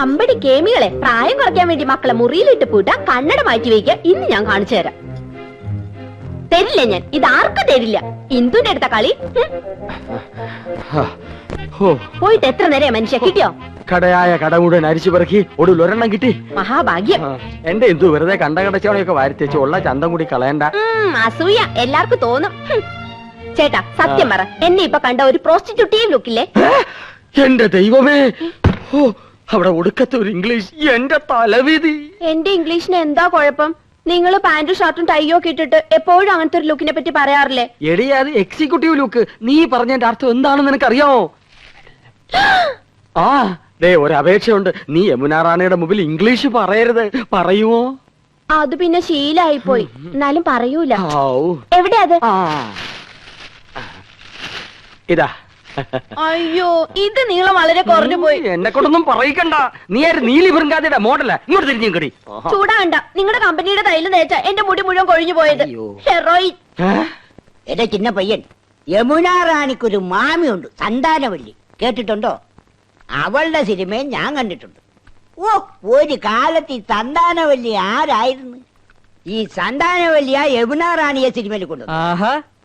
അമ്പടി കേമികളെ പ്രായം കുറയ്ക്കാൻ വേണ്ടി മക്കളെ മുറിയിലിട്ട് പൂട്ട കണ്ണട മാറ്റി വയ്ക്കുക. ഇന്ന് ഞാൻ കാണിച്ചു തരാം. തരില്ല ഞാൻ, ഇത് ആർക്കും തരില്ല. ഇന്ദുന്റെ അടുത്ത കളി. പോയിട്ട് എത്ര നേരം മനുഷ്യ കിട്ടിയോ? കടയായ കട മുഴുവൻ അരിച്ചു പെറുക്കി ഒടുവിൽ ഒരെണ്ണം കിട്ടി. മഹാഭാഗ്യം. എന്റെ എന്തു വെറുതെ കണ്ടകടച്ചവണയൊക്കെ വാരിത്തേച്ച് ഉള്ള ചന്തം കൂടി കളയണ്ട. അസൂയ എല്ലാവർക്കും തോന്നും. ചേട്ടാ സത്യം പറ, എന്നെ ഇപ്പൊ കണ്ട ഒരു പ്രോസ്റ്റിറ്റ്യൂട്ടീവ് ലുക്കില്ലേ? എന്റെ ദൈവമേ, അവിടെ ഒടുക്കത്തെ ഒരു ഇംഗ്ലീഷ്. എന്റെ തലവിധി. എന്റെ ഇംഗ്ലീഷിന് എന്താ കുഴപ്പം? നിങ്ങൾ പാന്റും ഷർട്ടും ടൈയോ ഒക്കെ ഇട്ടിട്ട് എപ്പോഴും അങ്ങനത്തെ ഒരു ലുക്കിനെ പറ്റി പറയാറില്ലേ? എടി, അത് എക്സിക്യൂട്ടീവ് ലുക്ക്. നീ പറഞ്ഞതിന്റെ അർത്ഥം എന്താണെന്ന് നിനക്കറിയാമോ? ആ ദേ, ഒരു അപേക്ഷയുണ്ട്. നീ യമുന റാണിയുടെ മുമ്പിൽ ഇംഗ്ലീഷ് പറയരുത്. പറയുമോ? അത് പിന്നെ ശീലായി പോയി. എന്നാലും പറയൂല. എവിടെ അത്? ഇതാ. അയ്യോ, ഇത് നീളം വളരെ കുറഞ്ഞു പോയി. എന്നെ കൊണ്ടൊന്നും പറയിക്കണ്ട. നീ ആര്? നീലി ബൃങ്കാതിയുടെ മോഡലാ. ഇങ്ങോട്ട് തിരിഞ്ഞു കടി. ചൂടാണ്ട. നിങ്ങളുടെ കമ്പനിയുടെ തൈല് തേച്ച എന്റെ മുടി മുഴുവൻ കൊഴിഞ്ഞു പോയത്. ഹെറോയിൻ. എന്റെ ചിന്ന പയ്യൻ, യമുന റാണിക്കൊരു മാമിയുണ്ട്, സന്താനവല്ലി. കേട്ടിട്ടുണ്ടോ? അവളുടെ സിനിമയും ഞാൻ കണ്ടിട്ടുണ്ട്. ഓ, ഒരു കാലത്ത് ഈ സന്താനവല്ലി ആരായിരുന്നു? ഈ സന്താനവല്ലിയ യമുന റാണിയെ സിനിമയിൽ കൊണ്ടു.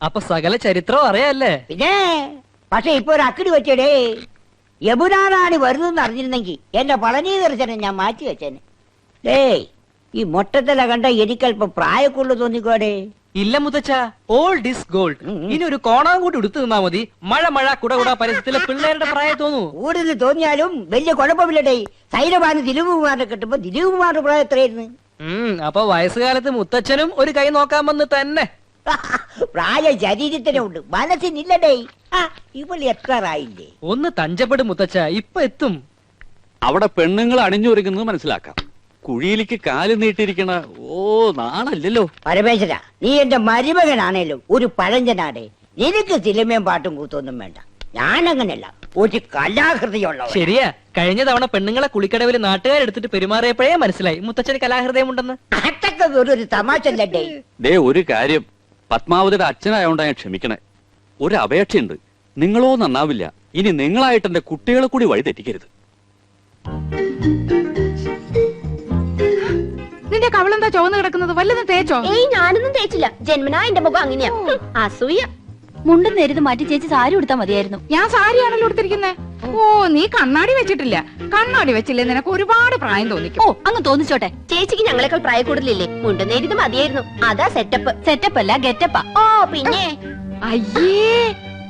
അപ്പൊ സകല ചരിത്രം അറിയാല്ലേ? പിന്നെ പക്ഷെ ഇപ്പൊ ഒരു അക്കിടി വെച്ചടേ. യമുന റാണി വരുന്നെന്ന് അറിഞ്ഞിരുന്നെങ്കിൽ എന്റെ പളനി ദർശനം ഞാൻ മാറ്റി വെച്ചേനെ. ഡേയ്, ഈ മൊട്ടത്തില കണ്ട എനിക്കല്പം പ്രായക്കുള്ളു തോന്നിക്കോടെ. ഇല്ല മുത്തച്ഛ, ഓൾഡ് ഈസ് ഗോൾഡ്. ഇനി ഒരു കോണാൻ കൂടി എടുത്തു നിന്നാ മതി. മഴ മഴ കുടകുട പരിസരത്തിലെ പിള്ളേരുടെ പ്രായം തോന്നൂ. കൂടുതൽ തോന്നിയാലും വലിയ കുഴപ്പമില്ലടേ. സൈരഭാന് ദിലീപ് കുമാറിനെ കിട്ടുമ്പോ ദിലീപ് കുമാറിന്റെ പ്രായം എത്രയായിരുന്നു? അപ്പൊ വയസ്സുകാലത്ത് മുത്തച്ഛനും ഒരു കൈ നോക്കാമെന്ന് തന്നെ. പ്രായ ശരീരത്തിനുണ്ട്, മനസ്സിനില്ലടേ. ഇവള് എത്രയില്ലേ? ഒന്ന് തഞ്ചപ്പെടും മുത്തച്ഛ, ഇപ്പൊ എത്തും. അവിടെ പെണ്ണുങ്ങൾ അണിഞ്ഞൊരുങ്ങുന്നത് മനസ്സിലാക്കാം. കുഴിയിലേക്ക് കാല് നീട്ടിയിരിക്കണ നാണല്ലോ. പരമേശ്വര, നീ എന്റെ മരുമകനാണേലോ ഒരു പഴഞ്ചനാടേ. നിനക്ക് സിനിമയും പാട്ടും കൂത്തൊന്നും വേണ്ട. ഞാനങ്ങനല്ല, ഒരു കലാഹൃദയുള്ള. ശരിയാ, കഴിഞ്ഞ തവണ പെണ്ണുങ്ങളെ കുളിക്കടവിൽ നാട്ടുകാരെടുത്തിട്ട് പെരുമാറിയപ്പോഴേ മനസ്സിലായി മുത്തച്ഛന് കലാഹൃദയമുണ്ടെന്ന്. അതൊക്കെ ഒരു തമാശ അല്ലേ? ദേ, ഒരു കാര്യം, പത്മാവതിയുടെ അച്ഛനായോണ്ടാ ഞാൻ ക്ഷമിക്കണേ. ഒരു അപേക്ഷയുണ്ട്. നിങ്ങളോ നന്നാവില്ല. ഇനി നിങ്ങളായിട്ട് എന്റെ കുട്ടികളെ കൂടി വഴി തെറ്റിക്കരുത്. നിന്റെ കവളെന്താ ചുവന്ന് കിടക്കുന്നത്? വല്ലതും തേച്ചോ? ഏയ്, ഞാനൊന്നും തേച്ചില്ല. ജന്മനാ എന്റെ മുഖം അങ്ങനെയാ. അസൂയ. മുണ്ടും നേരിത് മാറ്റി ചേച്ചി സാരി ഉടുത്താ മതിയായിരുന്നു. ഞാൻ സാരിയാണല്ലോ ഉടുത്തിരിക്കുന്നേ. ഓ, നീ കണ്ണാടി വെച്ചിട്ടില്ല. കണ്ണാടി വെച്ചില്ലേ നിനക്ക് ഒരുപാട് പ്രായം തോന്നിക്കും. ഓ, അങ്ങ് തോന്നിച്ചോട്ടെ. ചേച്ചിക്ക് ഞങ്ങളെക്കാൾ പ്രായ കൂടുതലില്ലേ? മുണ്ടെന്നേരിത് മതിയായിരുന്നു. അതാ സെറ്റപ്പ്. സെറ്റപ്പ് അല്ല, ഗെറ്റപ്പാ. ഓ പിന്നെ. അയ്യേ,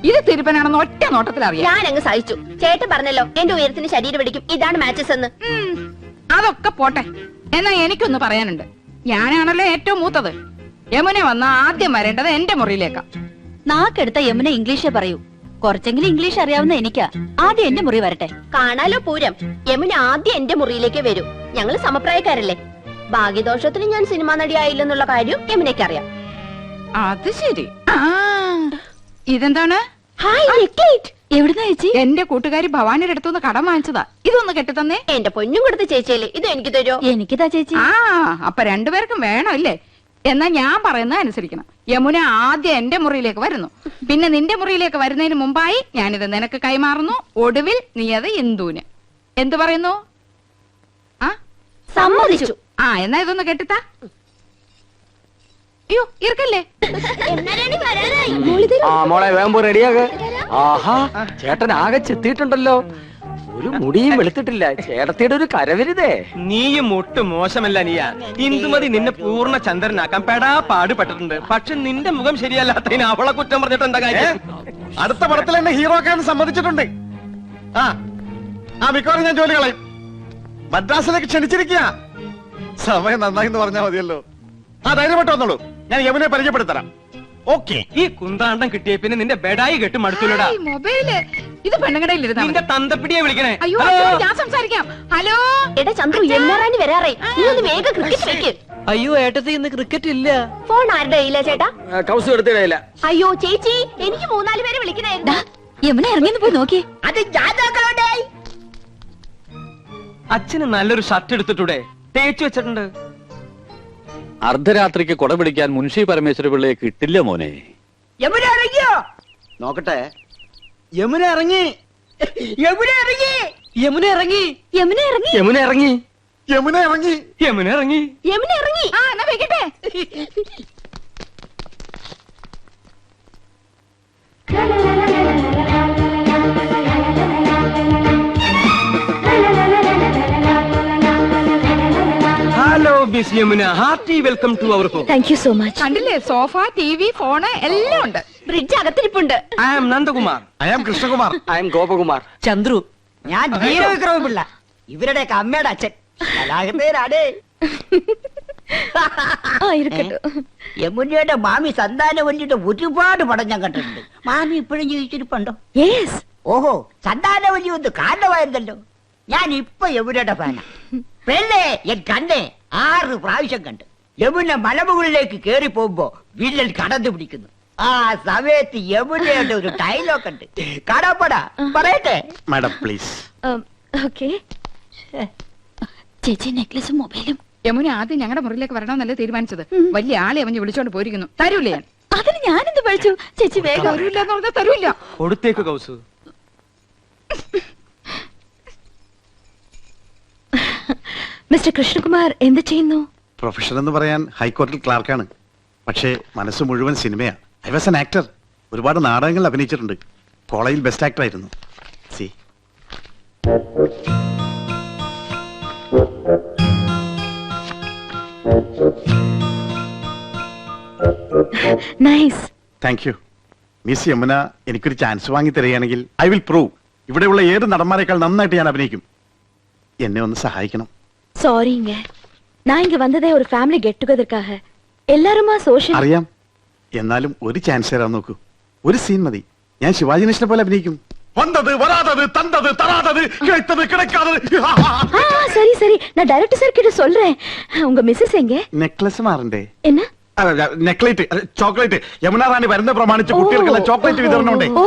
ഇത് തിരുപ്പനാണെന്ന് ഒറ്റ നോട്ടത്തിൽ അറിയാം. ഞാൻ അങ്ങ് സഹിച്ചു. ചേട്ടൻ പറഞ്ഞല്ലോ എന്റെ ഉയരത്തിന് ശരീരം പിടിക്കും, ഇതാണ് മാച്ചസ് എന്ന്. അതൊക്കെ പോട്ടെ. എന്നാ എനിക്കൊന്ന് പറയാനുണ്ട്. ഞാനാണല്ലോ ഏറ്റവും മൂത്തത്. യമുന വന്ന ആദ്യം വരേണ്ടത് എന്റെ മുറിയിലേക്കാ. നാക്കെടുത്ത യമുന ഇംഗ്ലീഷേ പറയൂ. കുറച്ചെങ്കിലും ഇംഗ്ലീഷ് അറിയാവുന്ന എനിക്കാ. ആദ്യം എന്റെ മുറി വരട്ടെ. കാണാലോ പൂരം. യമുന ആദ്യം എന്റെ മുറിയിലേക്ക് വരൂ. ഞങ്ങള് സമപ്രായക്കാരല്ലേ. ഭാഗ്യദോഷത്തിന് ഞാൻ സിനിമാ നടിയായില്ലെന്നുള്ള കാര്യം യമുനയ്ക്ക് അറിയാം. അത് ശരി. ഇതെന്താണ്? എവിടുന്നാ ചേച്ചി? എന്റെ കൂട്ടുകാരി ഭവാനിയുടെ അടുത്തുനിന്ന് കടം വാങ്ങിച്ചതാ. ഇതൊന്ന് കെട്ടിത്തന്നേ. എന്റെ പൊന്നും കൊടുത്ത് ചേച്ചിയല്ലേ, ഇത് എനിക്ക് തരുമോ? എനിക്കിതാ ചേച്ചി. അപ്പൊ രണ്ടുപേർക്കും വേണോ ഇല്ലേ? എന്നാ ഞാൻ പറയുന്നത് അനുസരിക്കണം. യമുന ആദ്യം എന്റെ മുറിയിലേക്ക് വരുന്നു, പിന്നെ നിന്റെ മുറിയിലേക്ക് വരുന്നതിന് മുമ്പായി ഞാനിത് നിനക്ക് കൈമാറുന്നു. ഒടുവിൽ നീ അത് ഇന്ദുവിന്. എന്തു പറയുന്നു? സമ്മതിച്ചു. എന്നാ ഇതൊന്ന് കെട്ടിത്താ. അയ്യോ, ഇറക്കല്ലേ. മോളെ വേമ്പോ റെഡിയാക. ആഹാ, ചേട്ടൻ ആകെ ചെത്തിയിട്ടുണ്ടല്ലോ. ഒരു മുടിയും വെളുത്തിട്ടില്ല. ചേട്ടത്തിയുടെ ഒരു കരവരുതേ. നീയും ഒട്ടും മോശമല്ല. നീയാ ഇന്ദുമതി നിന്നെ പൂർണ്ണ ചന്ദ്രനാക്കാൻ പെടാ പാടുപെട്ടിട്ടുണ്ട്. പക്ഷെ നിന്റെ മുഖം ശരിയല്ലാത്തതിന് അവളെ കുറ്റം പറഞ്ഞിട്ട് എന്താ കാര്യം? അടുത്ത പടത്തിൽ എന്നെ ഹീറോ ആക്കാൻ സമ്മതിച്ചിട്ടുണ്ട്. മിക്കവാറും ഞാൻ ജോലി കളയും. മദ്രാസിലേക്ക് ക്ഷണിച്ചിരിക്കുക. സമയം നന്നായി എന്ന് പറഞ്ഞാൽ മതിയല്ലോ. ധൈര്യമായിട്ട് വന്നോളൂ, ഞാൻ യമുനെ പരിചയപ്പെടുത്തരാം. ഓക്കെ. ഈ കുന്താണ്ടം കിട്ടിയ പിന്നെ നിന്റെ ബെഡായി കെട്ടും മടുത്തുള്ളടാ. മൊബൈല് ഇത് പെണ്ണുങ്ങടയിലിരുന്ന നിന്റെ തന്തപ്പിടിയെ വിളിക്കണേ. അയ്യോ, ഞാൻ സംസാരിക്കാം. ഹലോ. എടാ ചന്ദ്രു, യമുനാറാണി വരാറേ. നീ ഒന്ന് വേഗം ക്രിക്കറ്റ് വെക്ക്. അയ്യോ, ഏട്ടത്തി ഇന്ന് ക്രിക്കറ്റ് ഇല്ല. ഫോൺ ആരുടെ കയ്യിലാ ചേട്ടാ? കൗസ് എടുത്തിടയില്ല. അയ്യോ ചേച്ചി, എനിക്ക് 3-4 പേരെ വിളിക്കണായിരുന്നു. യമുന ഇറങ്ങിന്ന് പോയി നോക്കി. അത് ജാതകോടെ. അച്ഛന് നല്ലൊരു ഷർട്ട് എടുത്തിട്ടൂടെ? തേച്ചു വെച്ചിട്ടുണ്ട്. അർദ്ധരാത്രിക്ക് കൊട പിടിക്കാൻ മുൻഷി പരമേശ്വര പിള്ളയെ കിട്ടില്ല മോനെ. യമുന ഇറങ്ങിയോ? നോക്കട്ടെ. യമുന ഇറങ്ങി. യമുന ഇറങ്ങി. യമുന ഇറങ്ങി യമുന ഇറങ്ങി യമുന ഇറങ്ങി യമുന ഇറങ്ങി യമുന ഇറങ്ങി യമുന ഇറങ്ങി. ആ എന്നാ വെക്കട്ടെ. Hello miss Yamuna, hearty welcome to our home. Thank you so much. കണ്ടില്ലേ, സോഫ, TV, ഫോണ് എല്ലാം ഉണ്ട്. ഫ്രിഡ്ജ് അകത്തിരിപ്പുണ്ട്. I am Nandakumar. I am Krishnakumar. I'm Gopakumar. Chandru. ഞാൻ വീരവിക്രമ പിള്ള, ഇവരുടെയൊക്കെ അമ്മയുടെ അച്ഛൻ. കലാകൃതരാടേ. യമുനയുടെ മാമി സന്താനവല്ലിയുടെ ഒരുപാട് പടം ഞാൻ കണ്ടിട്ടുണ്ട്. മാമി ഇപ്പോഴും ജീവിച്ചിരിപ്പുണ്ടോ? യെസ്. ഓഹോ, സന്താനവല്ലി ഒന്ന് കാരണമായിരുന്നല്ലോ. ഞാൻ ഇപ്പൊ യമുനയുടെ ഫാനാ. പെണ്ണേ ഞാൻ കണ്ടേ 6 പ്രാവശ്യം കണ്ട്. യമുന മലമുകളിലേക്ക് കേറി പോകുമ്പോ വില്ലൻ കടന്നു പിടിക്കുന്നു. ആ സമയത്ത് യമുനയുടെ ഒരു ഡയലോഗ് ഉണ്ട്. കാണാപ്പടാ പറയട്ടെ. Madam please. ഓക്കെ. ചേച്ചി നെക്ലസും മൊബൈലും. യമുന ആദ്യം ഞങ്ങളുടെ മുറിയിലേക്ക് വരണമെന്നല്ലേ തീരുമാനിച്ചത്. വലിയ ആളെ അവന് വിളിച്ചോണ്ട് പോയിരിക്കുന്നു. തരൂലേ ഞാൻ? അതിന് ഞാനെന്ത് പഴിച്ചു? ചേച്ചി വേഗം. തരൂല്ല എന്ന് പറഞ്ഞാൽ തരൂല്ല. കൊടുത്തേക്ക് കൗസു. മിസ്റ്റർ കൃഷ്ണകുമാർ എന്ത് ചെയ്യുന്നു? പ്രൊഫഷൻ എന്ന് പറയാൻ ഹൈക്കോടതിയിൽ ക്ലാർക്കാണ്. പക്ഷേ മനസ്സ് മുഴുവൻ സിനിമയാണ്. I was an actor. ഒരുപാട് നാടകങ്ങൾ അഭിനയിച്ചിട്ടുണ്ട്. കോളേജിൽ ബെസ്റ്റ് ആക്ടർ ആയിരുന്നു. C nice. Thank you. Miss Yamuna എനിക്കൊരു ചാൻസ് വാങ്ങി തരികയാണെങ്കിൽ ഐ വിൽ പ്രൂവ് ഇവിടെയുള്ള ഏത് നടന്മാരെക്കാൾ നന്നായിട്ട് ഞാൻ അഭിനയിക്കും. എന്നെ ഒന്ന് സഹായിക്കണം. சாரிங்க, நான் இங்க வந்ததே ஒரு ஃபேமிலி கெட் டுகெதர்க்காக. எல்லாருமா சோஷியல். അറിയാം. എന്നാലും ഒരു ചാൻസ് തരാൻ നോക്കൂ. ഒരു സീൻ മതി. ഞാൻ ശിവാജി ഗണേശനെ പോലെ അഭിനയിക്കും. വന്നത് വരാതത് തന്തത് തരാതത് കിടത്തത് കിടക്കാതത്. சரி சரி, நான் டைரக்டர் சார் கிட்ட சொல்றேன். உங்க மிஸ்ஸஸ் எங்க? നെക്ലസ് മാറണ്ടേ? என்ன? നെക്ലേറ്റ്, ചോക്ലേറ്റ്. യമുന റാണി വരുന്ന പ്രമാണിച്ച് കുട്ടികൾക്കുള്ള ചോക്ലേറ്റ് വിതരണം ഉണ്ട്. Oh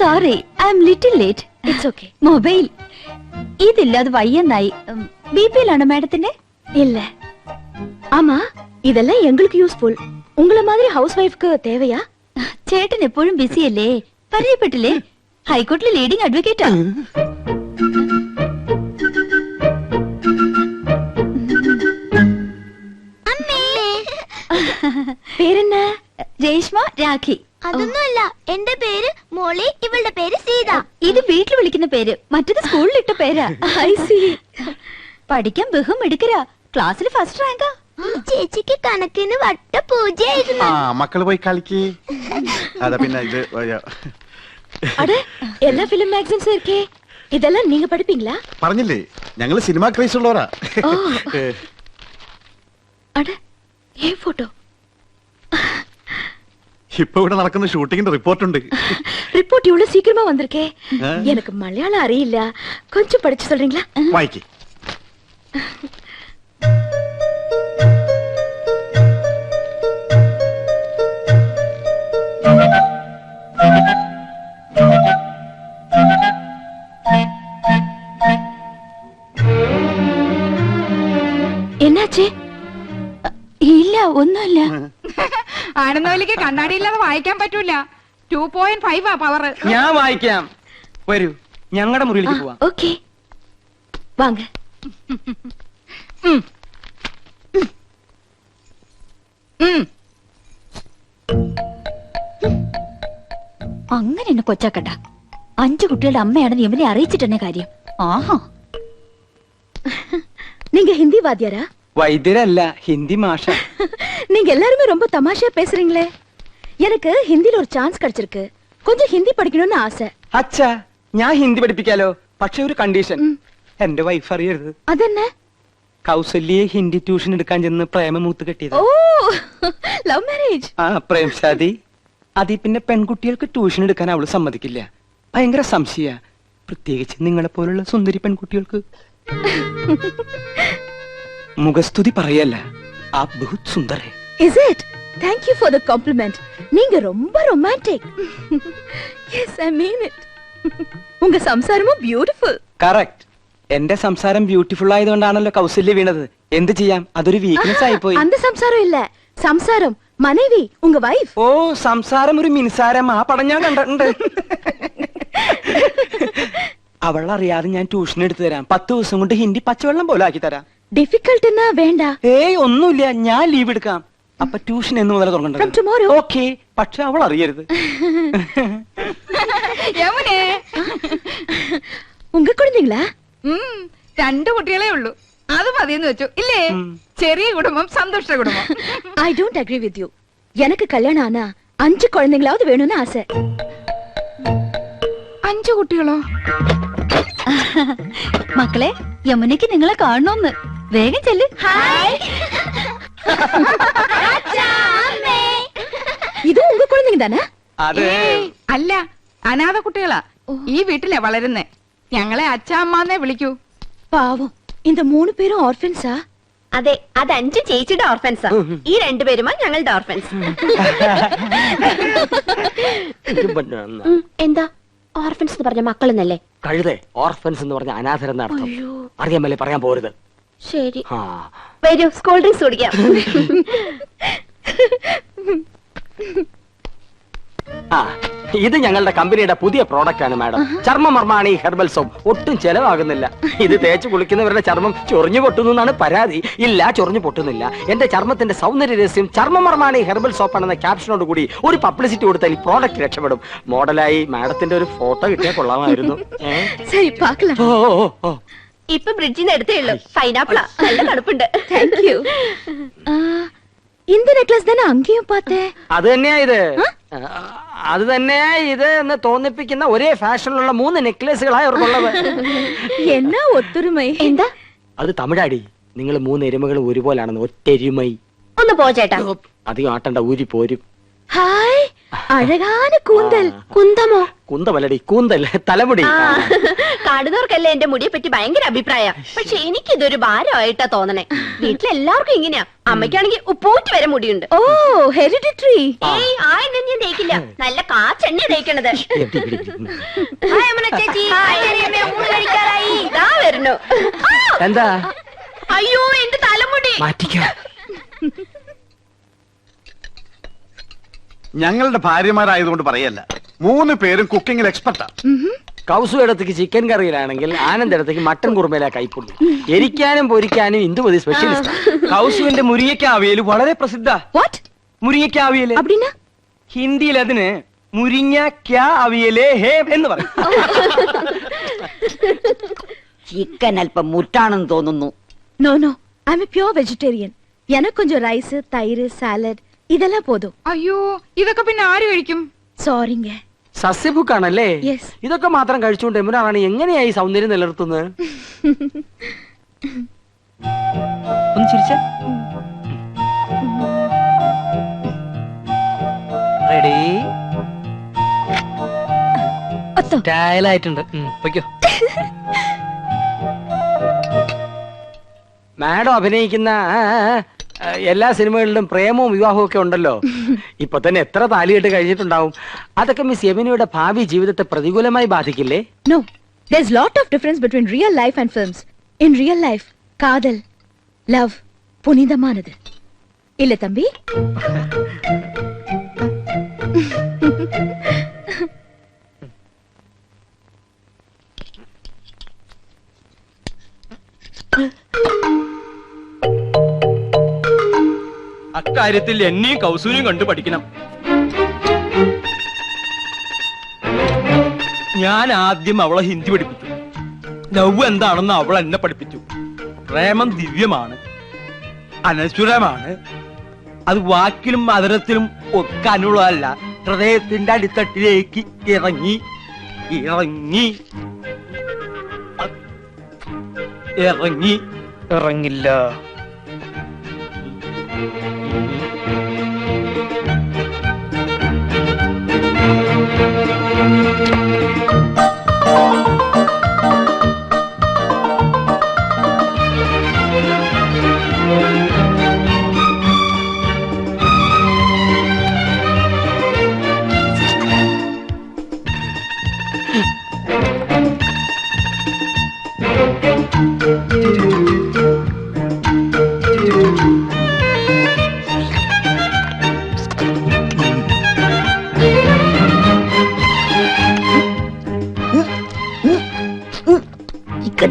sorry, I am little late. It's okay. Mobile ഇതില്ലാതെ വയ്യെന്നായി. ബിപിയിലാണോ മാഡത്തിന്റെ? இல்ல. ஆமா, இதெல்லாம் எங்களுக்கு யூஸ்ஃபுல். உங்கள மாதிரி ஹவுஸ் வைஃப்க்கு தேவையா? ചേട്ടൻ എപ്പോഴും ബിസിയല്ലേ? പരിചയപ്പെട്ടില്ലേ? ഹൈക്കോടതിയിലെ ലീഡിംഗ് അഡ്വക്കേറ്റാ. പേരെന്ന? രേഷ്മ രാഖി. അതൊന്നുമല്ല, എന്റെ പേര് മോളി, ഇവളുടെ പേര് സീത. ഇത് വീട്ടിൽ വിളിക്കുന്ന പേര്, മറ്റത് സ്കൂളിലിട്ട പേരാ. I see. പഠിക്കാൻ ബഹും എടുക്കരാ. ക്ലാസ്സിൽ ഫസ്റ്റ് റാങ്കാ. ചേച്ചിക്ക് കണക്കിന് വട്ട പൂജയായിരുന്നു. ആ മക്കള് പോയി കളിക്ക്. അതാ പിന്നെ ഇത് அட, எல்லா ஃபிலிம் மேகசின்ஸும் இருக்கே. இதெல்லாம் நீங்க படிப்பீங்களா? പറഞ്ഞില്ലേ ഞങ്ങള് സിനിമാ ക്രൈസ് ഉള്ളവരാ. ஓ. அட, ஏன் போட்டோ? ഇപ്പൊ ഇവിടെ നടക്കുന്ന ഷൂട്ടിങ്ങിന്റെ റിപ്പോർട്ട് ഉണ്ട്. ரிப்போர்ட் இவ்வளவு சீக்கிரமா வந்திருக்கே. ஆ. எனக்கு மலையாளம் அறியில்ல, கொஞ்சம் படிச்சு சொல்றீங்களா? വായിക്ക്. என்னாச்சு? ഇല്ല, ഒന്നുമില്ല. ആനന്ദവല്ലിക്ക് കണ്ണാടിയില്ലാതെ വായിക്കാൻ പറ്റൂല. 2.5 പവർ. ഞാൻ വായിക്കാം. വരൂ, ഞങ്ങളുടെ മുറിയിലേക്ക് പോവാം. ஓகே, வாங்க. അങ്ങനെ എന്നെ കൊച്ചാക്കട്ട. 5 കുട്ടികളുടെ അമ്മയാണെന്ന് ഇവനെ അറിയിച്ചിട്ടെന്നെ കാര്യം. ആഹാ. நீங்க ஹிந்தி வாத்தியாரா? വൈദ്യരല്ല, ഹിന്ദി മാഷ. நீங்க எல்லாருமே ரொம்ப தமாஷா பேசுறீங்களே. எனக்கு ஹிந்தில ஒரு சான்ஸ் கிடைச்சிருக்கு. கொஞ்சம் ஹிந்தி படிக்கணும்னு ஆசை. അച്ഛാ, ഞാൻ ഹിന്ദി പഠിപ്പിക്കാലോ. പക്ഷെ ഒരു കണ്ടീഷൻ. എന്റെ വൈഫ് അറിയരുത്. അതെന്ന? കൗസല്യെ ഹിന്ദി ട്യൂഷൻ എടുക്കാൻ ചെന്ന് പ്രേമമൂത്ത് കെട്ടിയത്. ഓ, ലവ് മാരേജ്. ആ പ്രേം ഷാദി. അതി പിന്നെ പെൺകുട്ടികൾക്ക് ട്യൂഷൻ എടുക്കാൻ അവള് സമ്മതിക്കില്ല. ഭയങ്കര സംശയ, പ്രത്യേകിച്ച് നിങ്ങളെ പോലുള്ള സുന്ദരി പെൺകുട്ടികൾക്ക്. മുഖസ്തുതി പറയല്ല, ആ ബഹുത് സുന്ദർ ഹൈ. Is it? Thank you for the compliment. நீங்க ரொம்ப romantic. Yes, I mean it. உங்க സംസാരமும் beautiful. കറക്റ്റ്. എന്റെ സംസാരം ബ്യൂട്ടിഫുൾ ആയതുകൊണ്ടാണല്ലോ കൗസല്യ വീണത്. എന്ത് ചെയ്യാം, അതൊരു വീക്ക്നെസ് ആയിപ്പോയി. அந்த സംസാരം இல்ல, സംസാരം മനേവി, ഉങ്ക വൈഫ്. ഓ, സംസാരം ഒരു മിൻസാരം. ആ പടം ഞാൻ കണ്ടിട്ടുണ്ട്. അവളറിയാതെ ഞാൻ ട്യൂഷൻ എടുത്തു തരാം. 10 ദിവസം കൊണ്ട് ഹിന്ദി പച്ചവെള്ളം പോലെ ആക്കി തരാം. ഡിഫിക്കൽട്ട് എന്നാ വേണ്ട. ഏയ് ഒന്നുമില്ല, ഞാൻ ലീവ് എടുക്കാം. അപ്പൊ ട്യൂഷൻ എന്ന് മുതൽ From തുടങ്ങേണ്ടത്? tomorrow. ഓക്കെ, പക്ഷെ അവൾ അറിയരുത്. യമുനേ ഉങ്ക കുഴந்தைங்களா? 2 കുട്ടികളെ ഉള്ളൂ. അത് മതിയെന്ന് വെച്ചു ഇല്ലേ? ചെറിയ കുടുംബം സന്തുഷ്ട കുടുംബം. I don't agree with you. எனக்கு கல்யாணம் ஆனா 5 குழந்தைங்களாவது வேணும்னு ஆசை. 5 കുട്ടികളോ? മക്കളെ, യമുനയ്ക്ക് നിങ്ങളെ കാണണമെന്ന്. വേഗം ചെല്ല്. ഇത് ഉങ്ക കുഴந்தைங்க தானே? അത് അല്ല, അനാഥ കുട്ടികളാ. ഈ വീട്ടിലെ വളരുന്നേ. ഞങ്ങളെ അച്ഛാമ്മന്നേ വിളിക്കൂ. പാവം, இந்த 3 പേരും ഓർഫൻസാ? അതെ, അത് 5 ചേച്ചിയുടെ ഓർഫൻസാ. ഈ 2 പേരുമാ ഞങ്ങളുടെ ഓർഫൻസ്. എന്താ ഓർഫൻസ് എന്ന് പറഞ്ഞ മക്കളെന്നല്ലേ? കഴുതേ, ഓർഫൻസ് എന്ന് പറഞ്ഞ അനാഥരെന്ന അർത്ഥം. അറിയാമല്ലേ, പറയാൻ പോരുത്. ശരി, ആ, വരൂ, സ്കൂൾ ഡ്രിങ്ക്സ് കുടിക്കാം. ആ, ഇത് ഞങ്ങളുടെ കമ്പനിയുടെ പുതിയ പ്രോഡക്റ്റ് ആണ് മാഡം. ചർമ്മമർമാണി herbal soap. ഒട്ടും ചെലവാകുന്നില്ല. ഇത് തേച്ച് കുളിക്കുന്നവരുടെ ചർമ്മം ചൊറിഞ്ഞു പൊട്ടുന്നു എന്നാണ് പരാതി. ഇല്ല, ചൊറിഞ്ഞു പൊട്ടുന്നില്ല. എന്റെ ചർമ്മത്തിന്റെ സൗന്ദര്യ രഹസ്യം ചർമ്മമർമാണി ഹെർബൽ സോപ്പ് ആണെന്ന ക്യാപ്ഷനോട് കൂടി ഒരു പബ്ലിസിറ്റി കൊടുത്താൽ ഈ പ്രോഡക്റ്റ് രക്ഷപ്പെടും. മോഡലായി മാഡത്തിന്റെ ഒരു ഫോട്ടോ കിട്ടിയാൽ കൊള്ളാമായിരുന്നു. சரி பார்க்கலாம். ഓ ഓ, ഓ. ഇപ്പൊ ബ്രിഡ്ജിൽ നിന്ന് എടുത്തേ ഉള്ളൂ. പൈനാപ്പിളാ, നല്ല തണുപ്പുണ്ട്. Thank you. இந்த நெக்லஸ் தானே அங்கேயும் பார்த்தேன். അത് തന്നെയാ ഇത്. അത് തന്നെയാ ഇത് എന്ന് തോന്നിപ്പിക്കുന്ന ഒരേ ഫാഷനിലുള്ള 3 നെക്ലേസുകളായി അവർക്കുള്ളത്. என்ன ஒத்துரிமை? എന്താ? അത് തമിഴാടി. നിങ്ങൾ 3 എരുമകളും ഒരുപോലാണെന്ന്. ഒറ്റെരുമൈ. ഒന്ന് പോ ചേട്ടാ. അധികം ആട്ടണ്ട, ഊരി പോരും. ஹாய், அழகான கூந்தல். കുന്തമോ? കുന്തമല്ലടി, കൂന്തൽ, തലമുടി. കാണുന്നവർക്കല്ലേ എന്റെ മുടിയെ പറ്റി ഭയങ്കര അഭിപ്രായം. പക്ഷെ എനിക്കിതൊരു ഭാരമായിട്ടാ തോന്നണേ. വീട്ടിലെല്ലാവർക്കും ഇങ്ങനെയാ. അമ്മയ്ക്കാണെങ്കിൽ ഉപ്പൂറ്റ് വരെ മുടിയുണ്ട്. ஓ, ஹெரிடிட்ரி. ഏയ്, ആ എണ്ണ ഞാൻ തേക്കില്ല. നല്ല കാച്ചെണ്ണ തേക്കണത്. ഹായ് അമ്മ ചേച്ചി. ഊണ് കഴിക്കാറായി. ദാ വരുന്നു. എന്താ? അയ്യോ, എന്റെ തലമുടി. മാറ്റിക്കോ. ഞങ്ങളുടെ ഭാര്യമാരായതുകൊണ്ട് പറയല്ല, 3 പേരും കുക്കിങ്ങിൽ എക്സ്പെർട്ടാ. കൗസു ഇടത്തേക്ക് ചിക്കൻ കറിയിലാണെങ്കിൽ ആനന്ദ് ഇടത്തേക്ക് മട്ടൻ കുറുമയിലാ കൈപ്പുള്ളൂ. എരിക്കാനും പൊരിക്കാനും ഇന്ദുമതി സ്പെഷ്യലിസ്റ്റ്. കൗസുവിന്റെ മുരിങ്ങയ്ക്ക അവിയല് വളരെ പ്രസിദ്ധ. What? മുരിങ്ങയ്ക്ക അവിയല് அப்படினா? ഹിന്ദിയിൽ അതിന് മുരിങ്ങയ്ക്ക അവിയലേ ഹേ എന്ന് പറയും. ചിക്കൻ അല്പം മുറ്റാണെന്ന് തോന്നുന്നു. No, no. I'm a pure vegetarian. எனக்கு கொஞ்சம் ரைஸ், தயிர், சாலட் இதெல்லாம் போதும். അയ്യോ, ഇതൊക്കെ പിന്നെ ആര് കഴിക്കും? சாரிங்க. സസ്യഭുക്കാണല്ലേ? Yes. ഇതൊക്കെ മാത്രം കഴിച്ചുകൊണ്ട് യമുന റാണി എങ്ങനെയായി സൗന്ദര്യം നിലനിർത്തുന്നത്? ഒന്ന് ചിരിച്ച റെഡി, ഒത്തോ. സ്റ്റൈലായിട്ടുണ്ട്. പൊയ്ക്കോ. മാഡം അഭിനയിക്കുന്ന എല്ലാ സിനിമകളിലും പ്രേമവും വിവാഹവും ഒക്കെ ഉണ്ടല്ലോ. ഇപ്പൊ തന്നെ എത്ര താലികെട്ട് കഴിഞ്ഞിട്ടുണ്ടാവും. അതൊക്കെ മിസ് യമുനയുടെ ഭാവി ജീവിതത്തെ പ്രതികൂലമായി ബാധിക്കില്ലേ? No. There's lot of difference between real life and films. In real life, காதல், love புனிதமானது. இல்ல தம்பி? അക്കാര്യത്തിൽ എന്നെയും കൗസൂരിയും കണ്ടു പഠിക്കണം. ഞാൻ ആദ്യം അവളെ ഹിന്ദി പഠിപ്പിച്ചു. ലവ് എന്താണെന്ന് അവൾ എന്നെ പഠിപ്പിച്ചു. പ്രേമം ദിവ്യമാണ്, അനശ്വരമാണ്. അത് വാക്കിലും മധുരത്തിലും ഒക്കെ അനുള്ളതല്ല, ഹൃദയത്തിന്റെ അടിത്തട്ടിലേക്ക് ഇറങ്ങി ഇറങ്ങി ഇറങ്ങി ഇറങ്ങില്ല.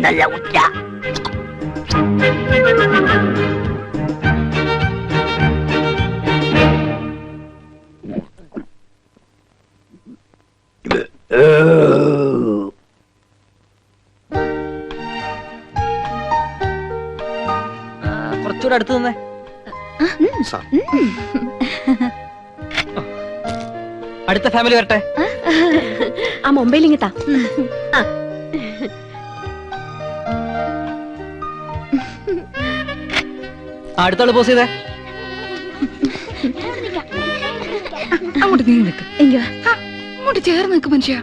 നല്ല ഉച്ച. കുറച്ചുകൂടെ അടുത്ത് നിന്നേ. സാർ അടുത്ത ഫാമിലി വരട്ടെ. ആ മൊബൈൽ ഇങ്ങട്ടാ. അടുത്തോള് പോസ് ചെയ്തേ. അങ്ങോട്ട് നീ നിൽക്ക്. ഇങ്ങോ. അങ്ങോട്ട് ചേർന്ന് നിൽക്ക് മനുഷ്യ.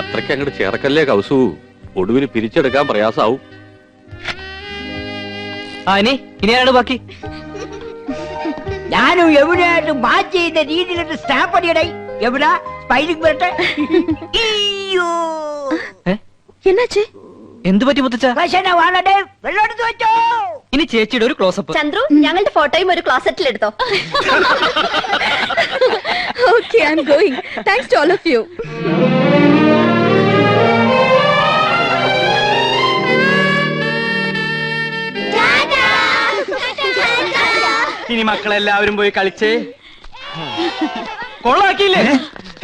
അത്രയ്ക്ക് അങ്ങോട്ട് ചേർക്കല്ലേ കൗസു, ഒടുവിൽ പിരിച്ചെടുക്കാൻ പ്രയാസാവും. ഇനി ആരാണ് ബാക്കി? ഞാനും യമുനയായിട്ട് മാച്ച് ചെയ്ത രീതിയിലൊരു സ്റ്റാമ്പ് അടിയടേ. യമുന സ്പൈലിംഗ് വരട്ടെ. അയ്യോ എന്നാച്ചേ? എന്ത് പറ്റി മുത്തച്ഛ? ഭക്ഷണമാണേ, വെള്ളം എടുത്ത് വെച്ചോ. ഇനി ചേച്ചിയുടെ ഒരു ക്ലോസപ്പ്. ചന്ദ്രു, ഞങ്ങളുടെ ഫോട്ടോയും ഒരു ക്ലോസറ്റിൽ എടുത്തോ. Okay, I'm going. Thanks to all of you. ഇനി മക്കളെല്ലാവരും പോയി കളിച്ചേ. കൊള്ളാക്കിയില്ലേ?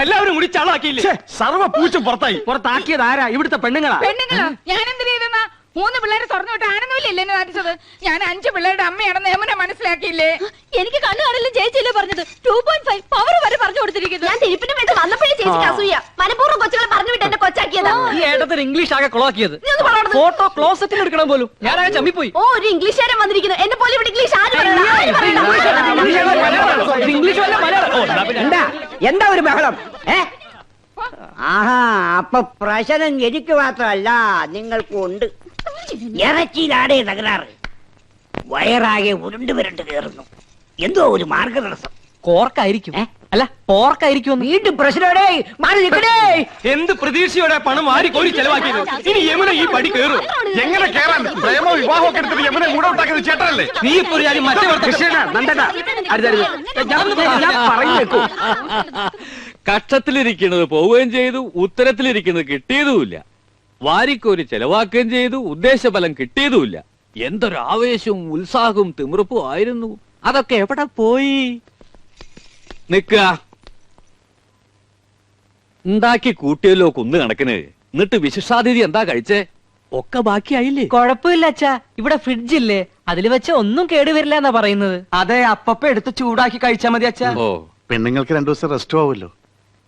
എല്ലാവരും കൂടി ചളാക്കിയില്ലേ? സർവ പൂച്ച പുറത്തായി. പുറത്താക്കിയത് ആരാ? ഇവിടുത്തെ പെണ്ണുങ്ങളാ. പെണ്ണുങ്ങളോ? ഞാൻ എന്തിനു ചെയ്തെന്നാ? 3 പിള്ളേരെ തുറന്നു വിട്ട് ആണെന്നില്ല എന്നെ നടിച്ചത്. ഞാൻ 5 പിള്ളേരുടെ അമ്മയാണെന്ന് യമുന മനസ്സിലാക്കിയില്ലേ? എനിക്ക് കണ്ണു കാണില്ല, ചേച്ചിയല്ലേ പറഞ്ഞത്. 2.5 പവർ വരെ പറഞ്ഞു കൊടുത്തിരിക്കുന്നു. ഞാൻ തിരിപ്പിന് വേണ്ടി വന്നപ്പോഴേ ചേച്ചിക്ക് അസൂയ. മനഃപൂർവ്വം കൊച്ചുകളെ പറഞ്ഞു വിട്ട് എന്നെ കൊച്ചാക്കിയതാ. ഈ ഏട്ടത്തിന് ഇംഗ്ലീഷ് ആകെ കൊളാക്കിയത്. നീ ഒന്ന് പറയണത്. ഫോട്ടോ ക്ലോസറ്റിൽ എടുക്കണം പോലും. ഞാനാകെ ചമ്മിപ്പോയി. ഓ, ഒരു ഇംഗ്ലീഷുകാരൻ വന്നിരിക്കുന്നു. എന്നെ പോലെ ഇവിടെ ഇംഗ്ലീഷ് ആര് പറയണം? ആര് പറയണം? ഇംഗ്ലീഷ് വല്ല മലയാളം. ഓ, എന്നാ പിന്നെ എന്താ എന്താ ഒരു ബഹളം? ആഹാ, അപ്പൊ പ്രശ്നം എനിക്ക് മാത്രമല്ല, നിങ്ങൾക്കും ഉണ്ട്. ഇറച്ചിയിലാടേ തകരാറ്. വയറാകെ ഉരുണ്ട് വരണ്ട് കയറുന്നു. എന്തോ ഒരു മാർഗതടസ്സം. കോർക്കായിരിക്കും. അല്ല, പോർക്കായിരിക്കും. വീണ്ടും പ്രശ്നോടേ, മാറി നിൽക്കണേ. എന്ത് പ്രതീക്ഷയോടെ പണം വാരി കോരി ചെലവാക്കിയത്. ഇനി യമുന ഈ പടി കയറും. എങ്ങനെ കേറാൻ? പ്രേമോ വിവാഹമൊക്കെ എടുത്തിട്ട് യമുനെ മൂടൗട്ടാക്കിയത് ചേട്ടനല്ലേ? നീ ഇപ്പൊ ഒരു കാര്യം മറ്റേ കക്ഷത്തിലിരിക്കുന്നത് പോവുകയും ചെയ്തു, ഉത്തരത്തിലിരിക്കുന്നത് കിട്ടിയതുമില്ല. വാരിക്കോരി ചെലവാക്കുകയും ചെയ്തു, ഉദ്ദേശഫലം കിട്ടിയതുമില്ല. എന്തൊരു ആവേശവും ഉത്സാഹവും തിമിർപ്പും ആയിരുന്നു. അതൊക്കെ എവിടെ പോയി? നിക്കുക. ഉണ്ടാക്കി കൂട്ടിയല്ലോ കുന്ന് കണക്കിന്. എന്നിട്ട് വിശിഷ്ടാതിഥി എന്താ കഴിച്ചേ? ഒക്കെ ബാക്കിയായില്ലേ? കുഴപ്പമില്ല അച്ഛാ, ഇവിടെ ഫ്രിഡ്ജ് ഇല്ലേ, അതിൽ വെച്ച് ഒന്നും കേടുവരില്ല എന്നാ പറയുന്നത്. അതെ, അപ്പപ്പ എടുത്ത് ചൂടാക്കി കഴിച്ചാ മതി അച്ഛാ. ഓ, പെണ്ണുങ്ങൾക്ക് 2 ദിവസം റെസ്റ്റ് ആവുമല്ലോ.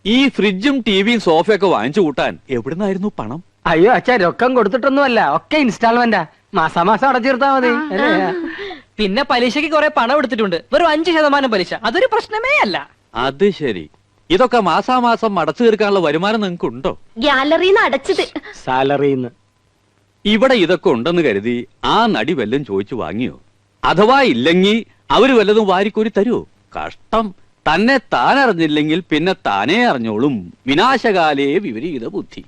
ഈ ഫ്രിഡ്ജും ടിവിയും സോഫയൊക്കെ വാങ്ങിച്ചു കൂട്ടാൻ എവിടുന്നായിരുന്നു പണം? അയ്യോ അച്ഛാ, രൊക്കം കൊടുത്തിട്ടൊന്നുമല്ല, ഒക്കെ ഇൻസ്റ്റാൾമെന്റാ. മാസാമാസം അടച്ചിരുത്താ മതി. പിന്നെ പലിശക്ക് കുറെ പണം എടുത്തിട്ടുണ്ട്. വെറും 5% പലിശ. അതൊരു പ്രശ്നമേ അല്ല. അത് ശരി. ഇതൊക്കെ മാസാമാസം അടച്ചു തീർക്കാനുള്ള വരുമാനം നിങ്ങൾക്ക് ഉണ്ടോ? ഗ്യാലറിന്ന് അടച്ചത്. സാലറിന്ന്. ഇവിടെ ഇതൊക്കെ ഉണ്ടെന്ന് കരുതി ആ നടി വല്ലതും ചോദിച്ചു വാങ്ങിയോ? അഥവാ ഇല്ലെങ്കിൽ അവര് വല്ലതും വാരിക്കോരി തരുമോ? കഷ്ടം. തന്നെ താൻ അറിഞ്ഞില്ലെങ്കിൽ പിന്നെ താനേ അറിഞ്ഞോളും. വിനാശകാലേ വിപരീത ബുദ്ധി.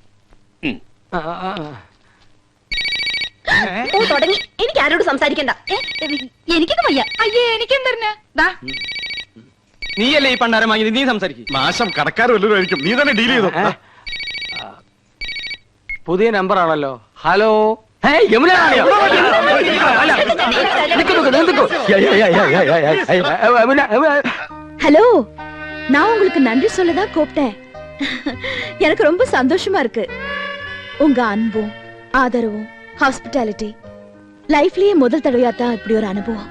ഓ, തുടങ്ങി. എനിക്ക് ആരോട് സംസാരിക്കണ്ട. എനിക്കൊന്നും വയ്യ. അയ്യേ, എനിക്കെന്തറിഞ്ഞ? ദാ നീയല്ലേ ഈ പണ്ടാരം വാങ്ങിയത്, നീ സംസാരിക്കും. നാശം കടക്കാരും വല്ലതും ആയിരിക്കും. നീ തന്നെ ഡീൽ ചെയ്തോ. പുതിയ നമ്പർ ആണല്ലോ. ഹലോ, യമുന റാണിയോ? അല്ല, നിക്ക് നിക്ക് നിക്ക്. ஹலோ, நான் உங்களுக்கு நன்றி சொல்லதான் கூப்பிட்டேன். எனக்கு ரொம்ப சந்தோஷமா இருக்கு. உங்க அன்பும் ஆதரவும் ஹாஸ்பிட்டாலிட்டி லைஃப்லயே முதல் தடவையாத்தான் இப்படி ஒரு அனுபவம்.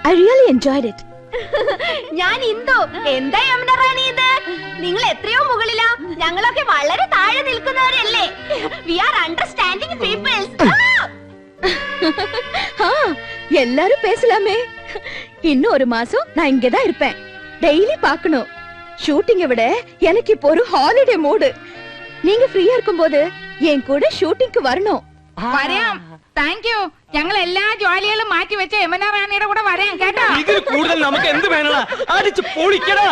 I really enjoyed it. ഞാൻ ഇന്ദു. എന്താ യമുന റാണി ഇത്? നിങ്ങൾ എത്രയോ മുകളിലാ. ഞങ്ങളൊക്കെ വളരെ താഴെ നിൽക്കുന്നവരല്ലേ. We are understanding peoples. எல்லாரும் பேசலாமே. இன்னும் ஒரு மாசம் நான் இங்கதான் இருப்பேன். டெய்லி பார்க்கணும். ஷூட்டிங்கை விட எனக்கு இப்போ ஒரு ஹாலிடே மூடு. நீங்க ஃப்ரீயா இருக்கும்போது என் கூட ஷூட்டிங்க்கு வரணும். വരാം. Thank you. ഞങ്ങൾ എല്ലാ ജോലികളും മാറ്റി വെച്ച യമുന റാണിയുടെ കൂടെ വരാം കേട്ടോ. ഇതിൽ കൂടുതൽ നമുക്ക് എന്ത് വേണ? അടിച്ച് പൊളിക്കടാ.